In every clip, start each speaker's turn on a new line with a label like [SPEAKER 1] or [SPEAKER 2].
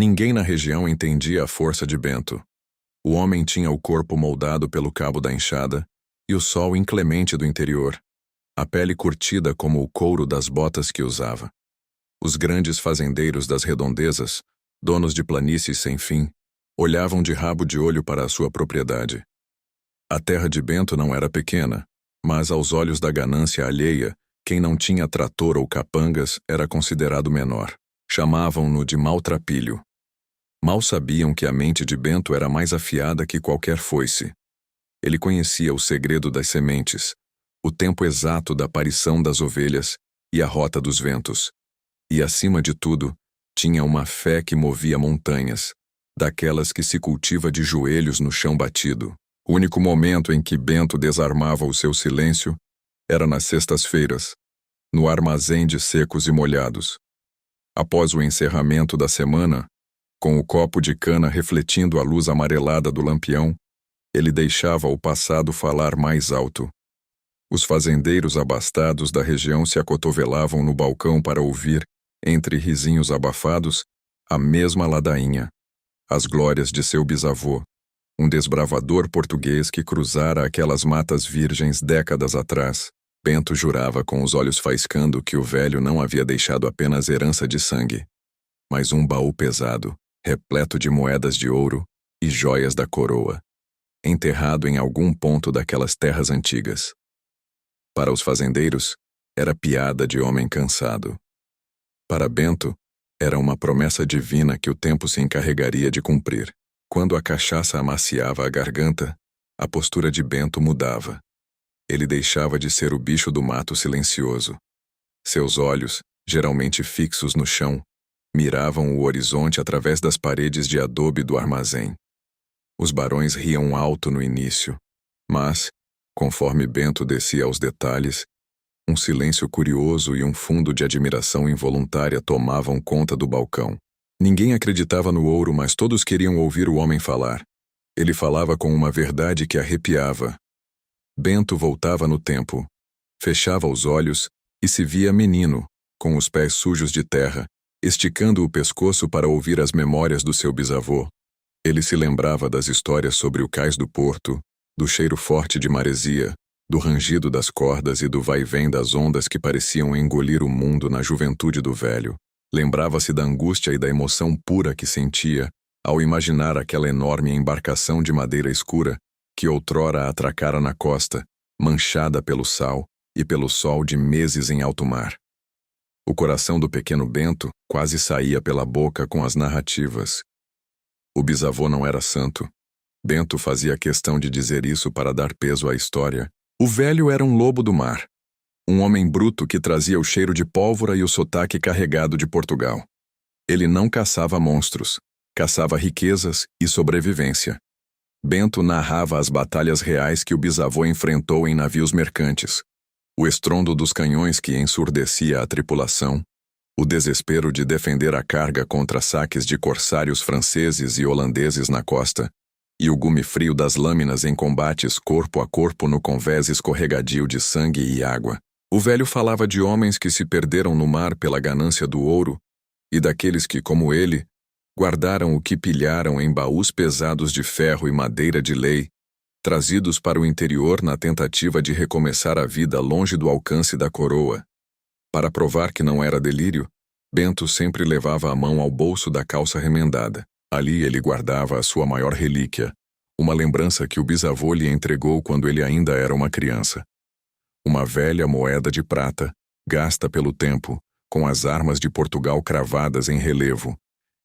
[SPEAKER 1] Ninguém na região entendia a força de Bento. O homem tinha o corpo moldado pelo cabo da enxada e o sol inclemente do interior, a pele curtida como o couro das botas que usava. Os grandes fazendeiros das redondezas, donos de planícies sem fim, olhavam de rabo de olho para a sua propriedade. A terra de Bento não era pequena, mas aos olhos da ganância alheia, quem não tinha trator ou capangas era considerado menor. Chamavam-no de maltrapilho. Mal sabiam que a mente de Bento era mais afiada que qualquer foice. Ele conhecia o segredo das sementes, o tempo exato da aparição das ovelhas e a rota dos ventos. E, acima de tudo, tinha uma fé que movia montanhas, daquelas que se cultiva de joelhos no chão batido. O único momento em que Bento desarmava o seu silêncio era nas sextas-feiras, no armazém de secos e molhados. Após o encerramento da semana, com o copo de cana refletindo a luz amarelada do lampião, ele deixava o passado falar mais alto. Os fazendeiros abastados da região se acotovelavam no balcão para ouvir, entre risinhos abafados, a mesma ladainha, as glórias de seu bisavô, um desbravador português que cruzara aquelas matas virgens décadas atrás. Bento jurava com os olhos faiscando que o velho não havia deixado apenas herança de sangue, mas um baú pesado, repleto de moedas de ouro e joias da coroa, enterrado em algum ponto daquelas terras antigas. Para os fazendeiros, era piada de homem cansado. Para Bento, era uma promessa divina que o tempo se encarregaria de cumprir. Quando a cachaça amaciava a garganta, a postura de Bento mudava. Ele deixava de ser o bicho do mato silencioso. Seus olhos, geralmente fixos no chão, miravam o horizonte através das paredes de adobe do armazém. Os barões riam alto no início, mas, conforme Bento descia aos detalhes, um silêncio curioso e um fundo de admiração involuntária tomavam conta do balcão. Ninguém acreditava no ouro, mas todos queriam ouvir o homem falar. Ele falava com uma verdade que arrepiava. Bento voltava no tempo, fechava os olhos e se via menino, com os pés sujos de terra, esticando o pescoço para ouvir as memórias do seu bisavô. Ele se lembrava das histórias sobre o cais do porto, do cheiro forte de maresia, do rangido das cordas e do vai-vem das ondas que pareciam engolir o mundo na juventude do velho. Lembrava-se da angústia e da emoção pura que sentia ao imaginar aquela enorme embarcação de madeira escura que outrora atracara na costa, manchada pelo sal e pelo sol de meses em alto mar. O coração do pequeno Bento quase saía pela boca com as narrativas. O bisavô não era santo. Bento fazia questão de dizer isso para dar peso à história. O velho era um lobo do mar, um homem bruto que trazia o cheiro de pólvora e o sotaque carregado de Portugal. Ele não caçava monstros, caçava riquezas e sobrevivência. Bento narrava as batalhas reais que o bisavô enfrentou em navios mercantes, o estrondo dos canhões que ensurdecia a tripulação, o desespero de defender a carga contra saques de corsários franceses e holandeses na costa, e o gume frio das lâminas em combates corpo a corpo no convés escorregadio de sangue e água. O velho falava de homens que se perderam no mar pela ganância do ouro e daqueles que, como ele, guardaram o que pilharam em baús pesados de ferro e madeira de lei, trazidos para o interior na tentativa de recomeçar a vida longe do alcance da coroa. Para provar que não era delírio, Bento sempre levava a mão ao bolso da calça remendada. Ali ele guardava a sua maior relíquia, uma lembrança que o bisavô lhe entregou quando ele ainda era uma criança. Uma velha moeda de prata, gasta pelo tempo, com as armas de Portugal cravadas em relevo,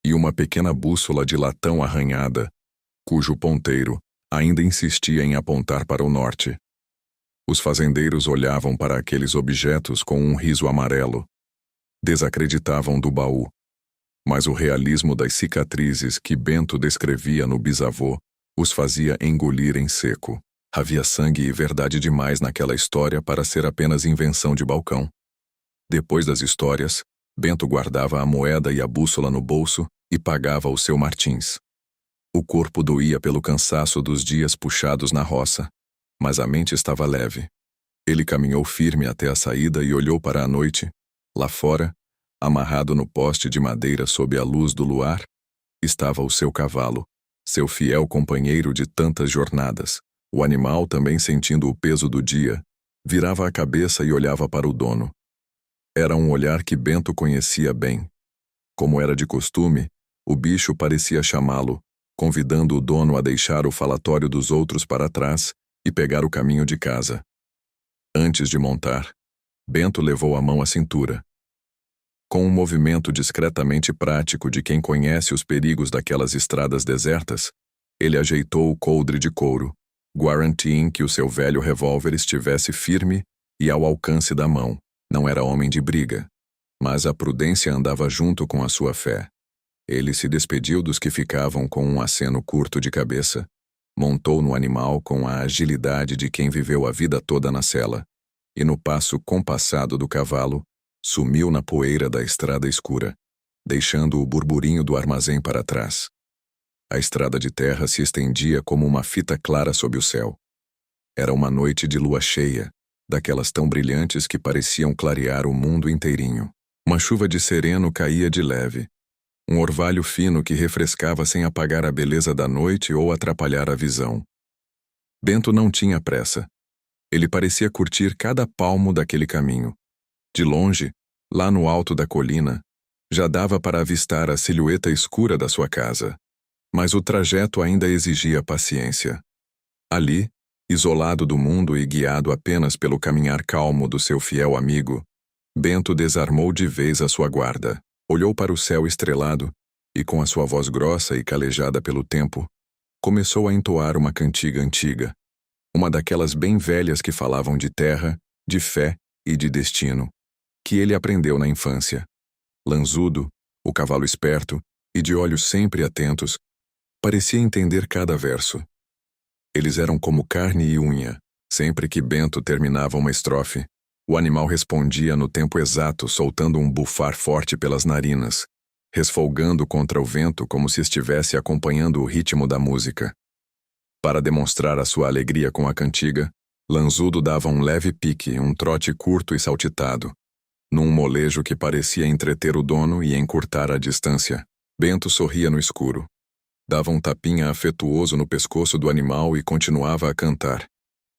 [SPEAKER 1] e uma pequena bússola de latão arranhada, cujo ponteiro ainda insistia em apontar para o norte. Os fazendeiros olhavam para aqueles objetos com um riso amarelo. Desacreditavam do baú. Mas o realismo das cicatrizes que Bento descrevia no bisavô os fazia engolir em seco. Havia sangue e verdade demais naquela história para ser apenas invenção de balcão. Depois das histórias, Bento guardava a moeda e a bússola no bolso e pagava o seu Martins. O corpo doía pelo cansaço dos dias puxados na roça, mas a mente estava leve. Ele caminhou firme até a saída e olhou para a noite. Lá fora, amarrado no poste de madeira sob a luz do luar, estava o seu cavalo, seu fiel companheiro de tantas jornadas. O animal, também sentindo o peso do dia, virava a cabeça e olhava para o dono. Era um olhar que Bento conhecia bem. Como era de costume, o bicho parecia chamá-lo, convidando o dono a deixar o falatório dos outros para trás e pegar o caminho de casa. Antes de montar, Bento levou a mão à cintura. Com um movimento discretamente prático de quem conhece os perigos daquelas estradas desertas, ele ajeitou o coldre de couro, guaranteeing que o seu velho revólver estivesse firme e ao alcance da mão. Não era homem de briga, mas a prudência andava junto com a sua fé. Ele se despediu dos que ficavam com um aceno curto de cabeça, montou no animal com a agilidade de quem viveu a vida toda na sela, e no passo compassado do cavalo, sumiu na poeira da estrada escura, deixando o burburinho do armazém para trás. A estrada de terra se estendia como uma fita clara sob o céu. Era uma noite de lua cheia, daquelas tão brilhantes que pareciam clarear o mundo inteirinho. Uma chuva de sereno caía de leve, um orvalho fino que refrescava sem apagar a beleza da noite ou atrapalhar a visão. Bento não tinha pressa. Ele parecia curtir cada palmo daquele caminho. De longe, lá no alto da colina, já dava para avistar a silhueta escura da sua casa. Mas o trajeto ainda exigia paciência. Ali, isolado do mundo e guiado apenas pelo caminhar calmo do seu fiel amigo, Bento desarmou de vez a sua guarda, olhou para o céu estrelado e, com a sua voz grossa e calejada pelo tempo, começou a entoar uma cantiga antiga, uma daquelas bem velhas que falavam de terra, de fé e de destino, que ele aprendeu na infância. Lanzudo, o cavalo esperto e de olhos sempre atentos, parecia entender cada verso. Eles eram como carne e unha. Sempre que Bento terminava uma estrofe, o animal respondia no tempo exato, soltando um bufar forte pelas narinas, resfolgando contra o vento como se estivesse acompanhando o ritmo da música. Para demonstrar a sua alegria com a cantiga, Lanzudo dava um leve pique, um trote curto e saltitado, num molejo que parecia entreter o dono e encurtar a distância. Bento sorria no escuro. Dava um tapinha afetuoso no pescoço do animal e continuava a cantar,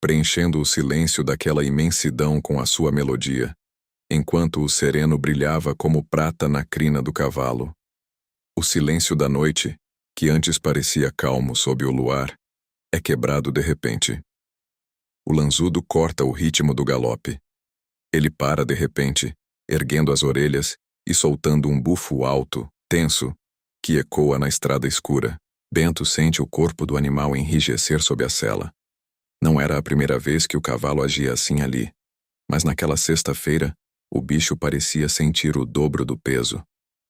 [SPEAKER 1] preenchendo o silêncio daquela imensidão com a sua melodia, enquanto o sereno brilhava como prata na crina do cavalo. O silêncio da noite, que antes parecia calmo sob o luar, é quebrado de repente. O Lanzudo corta o ritmo do galope. Ele para de repente, erguendo as orelhas e soltando um bufo alto, tenso, que ecoa na estrada escura. Bento sente o corpo do animal enrijecer sob a sela. Não era a primeira vez que o cavalo agia assim ali, mas naquela sexta-feira, o bicho parecia sentir o dobro do peso.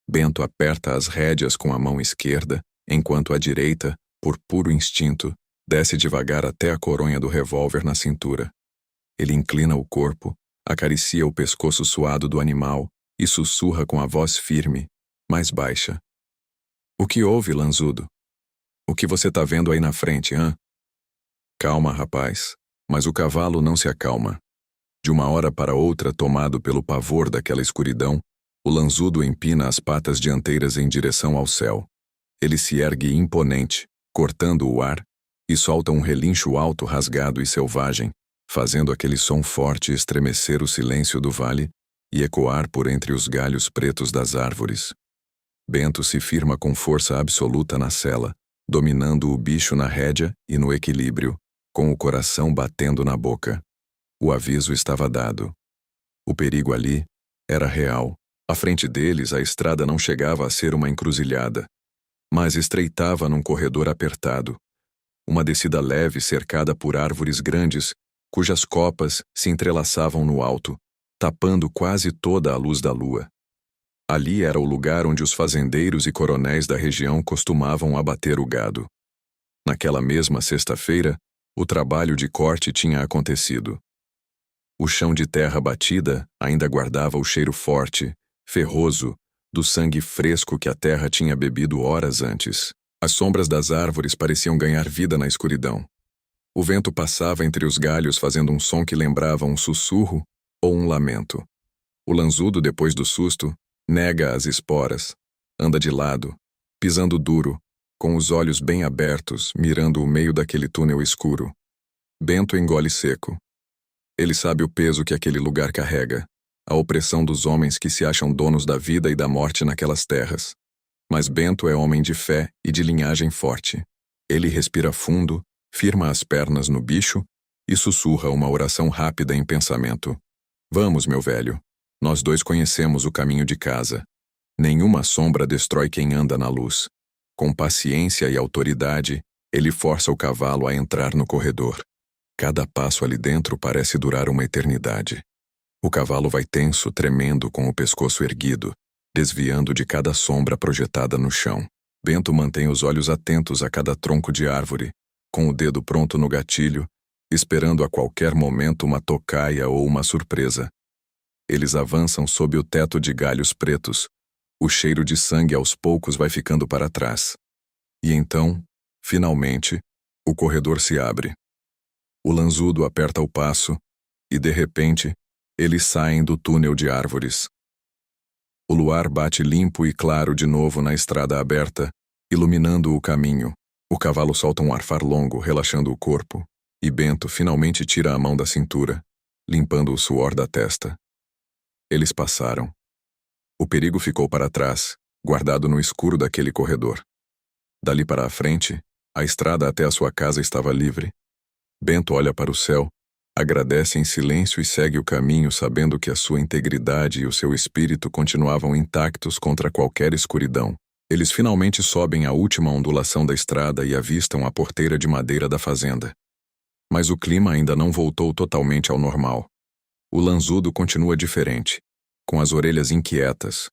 [SPEAKER 1] Bento aperta as rédeas com a mão esquerda, enquanto a direita, por puro instinto, desce devagar até a coronha do revólver na cintura. Ele inclina o corpo, acaricia o pescoço suado do animal e sussurra com a voz firme, mais baixa. O que houve, Lanzudo? O que você tá vendo aí na frente, hã? Calma, rapaz. Mas o cavalo não se acalma. De uma hora para outra, tomado pelo pavor daquela escuridão, o Lanzudo empina as patas dianteiras em direção ao céu. Ele se ergue imponente, cortando o ar, e solta um relincho alto, rasgado e selvagem, fazendo aquele som forte estremecer o silêncio do vale e ecoar por entre os galhos pretos das árvores. Bento se firma com força absoluta na sela, dominando o bicho na rédea e no equilíbrio, com o coração batendo na boca. O aviso estava dado. O perigo ali era real. À frente deles, a estrada não chegava a ser uma encruzilhada, mas estreitava num corredor apertado. Uma descida leve cercada por árvores grandes, cujas copas se entrelaçavam no alto, tapando quase toda a luz da lua. Ali era o lugar onde os fazendeiros e coronéis da região costumavam abater o gado. Naquela mesma sexta-feira, o trabalho de corte tinha acontecido. O chão de terra batida ainda guardava o cheiro forte, ferroso, do sangue fresco que a terra tinha bebido horas antes. As sombras das árvores pareciam ganhar vida na escuridão. O vento passava entre os galhos fazendo um som que lembrava um sussurro ou um lamento. O Lanzudo, depois do susto, nega as esporas, anda de lado, pisando duro, com os olhos bem abertos, mirando o meio daquele túnel escuro. Bento engole seco. Ele sabe o peso que aquele lugar carrega, a opressão dos homens que se acham donos da vida e da morte naquelas terras. Mas Bento é homem de fé e de linhagem forte. Ele respira fundo, firma as pernas no bicho e sussurra uma oração rápida em pensamento. Vamos, meu velho. Nós dois conhecemos o caminho de casa. Nenhuma sombra destrói quem anda na luz. Com paciência e autoridade, ele força o cavalo a entrar no corredor. Cada passo ali dentro parece durar uma eternidade. O cavalo vai tenso, tremendo, com o pescoço erguido, desviando de cada sombra projetada no chão. Bento mantém os olhos atentos a cada tronco de árvore, com o dedo pronto no gatilho, esperando a qualquer momento uma tocaia ou uma surpresa. Eles avançam sob o teto de galhos pretos. O cheiro de sangue aos poucos vai ficando para trás. E então, finalmente, o corredor se abre. O lanzudo aperta o passo e, de repente, eles saem do túnel de árvores. O luar bate limpo e claro de novo na estrada aberta, iluminando o caminho. O cavalo solta um arfar longo, relaxando o corpo, e Bento finalmente tira a mão da cintura, limpando o suor da testa. Eles passaram. O perigo ficou para trás, guardado no escuro daquele corredor. Dali para a frente, a estrada até a sua casa estava livre. Bento olha para o céu, agradece em silêncio e segue o caminho, sabendo que a sua integridade e o seu espírito continuavam intactos contra qualquer escuridão. Eles finalmente sobem a última ondulação da estrada e avistam a porteira de madeira da fazenda. Mas o clima ainda não voltou totalmente ao normal. O lanzudo continua diferente, com as orelhas inquietas,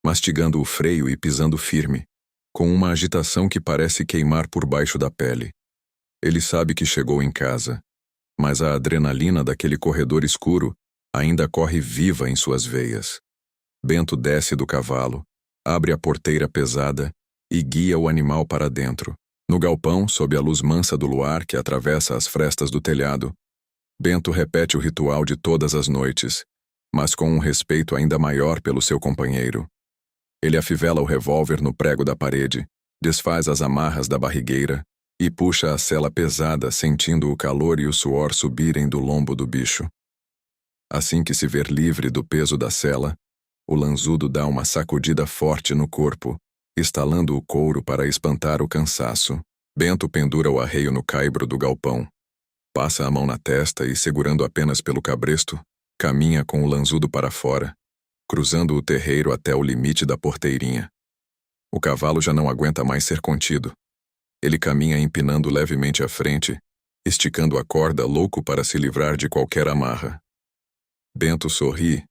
[SPEAKER 1] mastigando o freio e pisando firme, com uma agitação que parece queimar por baixo da pele. Ele sabe que chegou em casa, mas a adrenalina daquele corredor escuro ainda corre viva em suas veias. Bento desce do cavalo, abre a porteira pesada e guia o animal para dentro. No galpão, sob a luz mansa do luar que atravessa as frestas do telhado, Bento repete o ritual de todas as noites, mas com um respeito ainda maior pelo seu companheiro. Ele afivela o revólver no prego da parede, desfaz as amarras da barrigueira e puxa a sela pesada, sentindo o calor e o suor subirem do lombo do bicho. Assim que se ver livre do peso da sela, o lanzudo dá uma sacudida forte no corpo, estalando o couro para espantar o cansaço. Bento pendura o arreio no caibro do galpão. Passa a mão na testa e, segurando apenas pelo cabresto, caminha com o lanzudo para fora, cruzando o terreiro até o limite da porteirinha. O cavalo já não aguenta mais ser contido. Ele caminha empinando levemente à frente, esticando a corda, louco para se livrar de qualquer amarra. Bento sorri,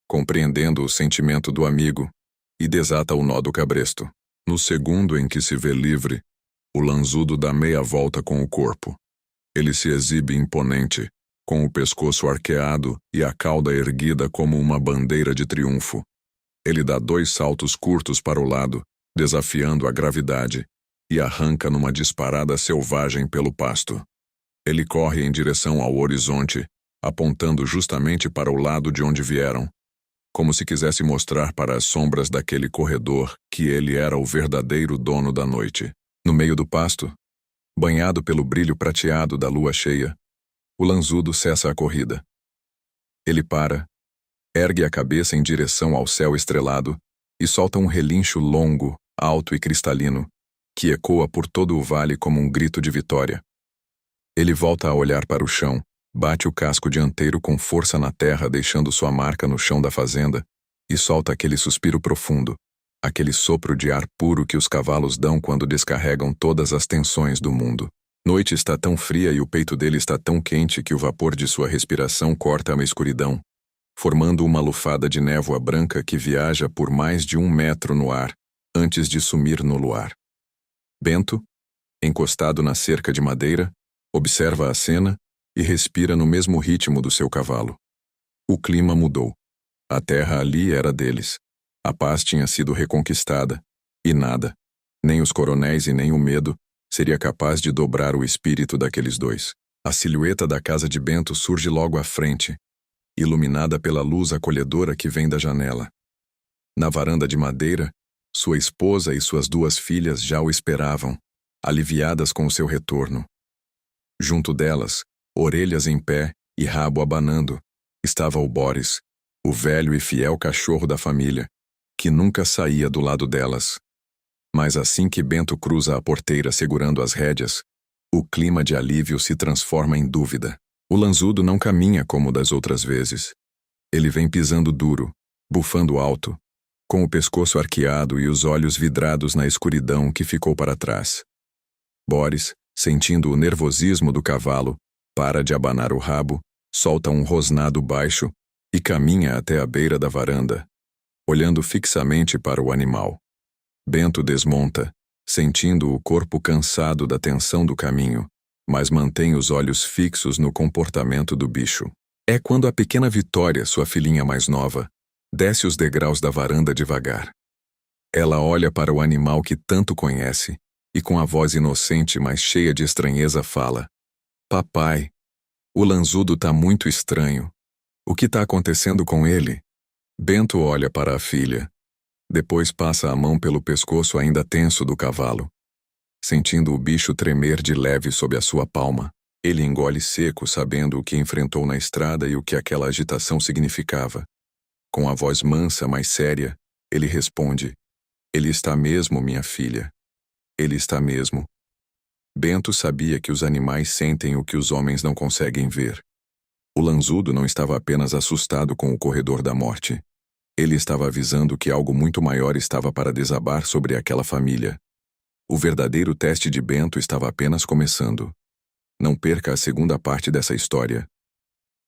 [SPEAKER 1] compreendendo o sentimento do amigo, e desata o nó do cabresto. No segundo em que se vê livre, o lanzudo dá meia volta com o corpo. Ele se exibe imponente, com o pescoço arqueado e a cauda erguida como uma bandeira de triunfo. Ele dá 2 saltos curtos para o lado, desafiando a gravidade, e arranca numa disparada selvagem pelo pasto. Ele corre em direção ao horizonte, apontando justamente para o lado de onde vieram, como se quisesse mostrar para as sombras daquele corredor que ele era o verdadeiro dono da noite. No meio do pasto, banhado pelo brilho prateado da lua cheia, o lanzudo cessa a corrida. Ele para, ergue a cabeça em direção ao céu estrelado e solta um relincho longo, alto e cristalino, que ecoa por todo o vale como um grito de vitória. Ele volta a olhar para o chão, bate o casco dianteiro com força na terra, deixando sua marca no chão da fazenda, e solta aquele suspiro profundo, aquele sopro de ar puro que os cavalos dão quando descarregam todas as tensões do mundo. Noite está tão fria e o peito dele está tão quente que o vapor de sua respiração corta a escuridão, formando uma lufada de névoa branca que viaja por mais de 1 metro no ar, antes de sumir no luar. Bento, encostado na cerca de madeira, observa a cena e respira no mesmo ritmo do seu cavalo. O clima mudou. A terra ali era deles. A paz tinha sido reconquistada, e nada, nem os coronéis e nem o medo, seria capaz de dobrar o espírito daqueles dois. A silhueta da casa de Bento surge logo à frente, iluminada pela luz acolhedora que vem da janela. Na varanda de madeira, Sua esposa e suas 2 filhas já o esperavam, aliviadas com o seu retorno. Junto delas, orelhas em pé e rabo abanando, estava o Boris, o velho e fiel cachorro da família, que nunca saía do lado delas. Mas assim que Bento cruza a porteira segurando as rédeas, o clima de alívio se transforma em dúvida. O lanzudo não caminha como das outras vezes. Ele vem pisando duro, bufando alto, com o pescoço arqueado e os olhos vidrados na escuridão que ficou para trás. Boris, sentindo o nervosismo do cavalo, para de abanar o rabo, solta um rosnado baixo e caminha até a beira da varanda, olhando fixamente para o animal. Bento desmonta, sentindo o corpo cansado da tensão do caminho, mas mantém os olhos fixos no comportamento do bicho. É quando a pequena Vitória, sua filhinha mais nova, desce os degraus da varanda devagar. Ela olha para o animal que tanto conhece e com a voz inocente, mas cheia de estranheza, fala: "Papai, o lanzudo tá muito estranho. O que tá acontecendo com ele?" Bento olha para a filha. Depois passa a mão pelo pescoço ainda tenso do cavalo. Sentindo o bicho tremer de leve sob a sua palma, ele engole seco, sabendo o que enfrentou na estrada e o que aquela agitação significava. Com a voz mansa, mas séria, ele responde: "Ele está mesmo, minha filha. Ele está mesmo." Bento sabia que os animais sentem o que os homens não conseguem ver. O lanzudo não estava apenas assustado com o corredor da morte. Ele estava avisando que algo muito maior estava para desabar sobre aquela família. O verdadeiro teste de Bento estava apenas começando. Não perca a segunda parte dessa história.